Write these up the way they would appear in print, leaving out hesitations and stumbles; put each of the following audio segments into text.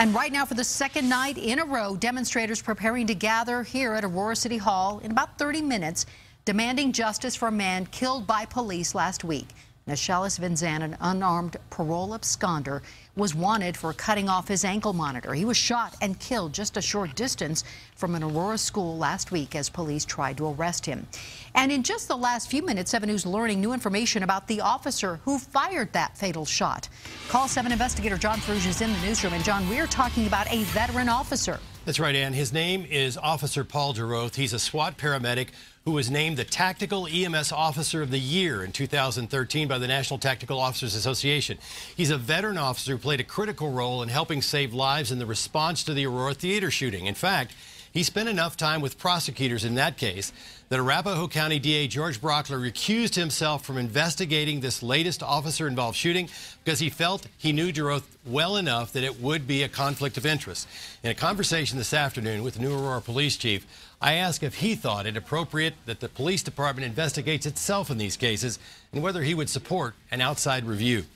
And right now, for the second night in a row, demonstrators preparing to gather here at Aurora City Hall in about 30 minutes, demanding justice for a man killed by police last week. Naeschylus Vinzant, an unarmed parole absconder, was wanted for cutting off his ankle monitor. He was shot and killed just a short distance from an Aurora school last week as police tried to arrest him. And in just the last few minutes, 7 News learning new information about the officer who fired that fatal shot. Call 7 investigator John Ferrugia is in the newsroom. And John, we're talking about a veteran officer. That's right, Ann. His name is Officer Paul Jerothe. He's a SWAT paramedic who was named the Tactical EMS Officer of the Year in 2013 by the National Tactical Officers Association. He's a veteran officer who played a critical role in helping save lives in the response to the Aurora theater shooting. In fact, he spent enough time with prosecutors in that case that Arapahoe County DA George Brauchler recused himself from investigating this latest officer-involved shooting because he felt he knew Jerothe well enough that it would be a conflict of interest. In a conversation this afternoon with the new Aurora Police Chief, I asked if he thought it appropriate that the police department investigates itself in these cases and whether he would support an outside review.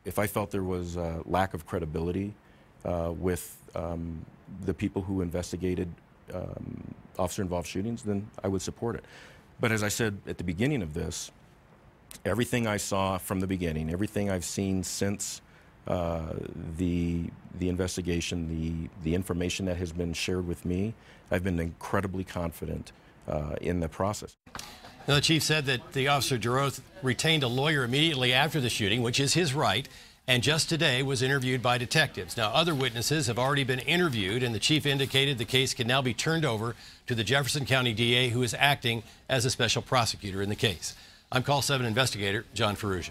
If I felt there was a lack of credibility with the people who investigated officer-involved shootings, then I would support it. But as I said at the beginning of this, everything I saw from the beginning, everything I've seen since the investigation, the information that has been shared with me, I've been incredibly confident in the process. Now, the chief said that the officer Jerothe retained a lawyer immediately after the shooting, which is his right, and just today was interviewed by detectives. Now, other witnesses have already been interviewed, and the chief indicated the case can now be turned over to the Jefferson County DA, who is acting as a special prosecutor in the case. I'm Call 7 investigator John Ferrugia.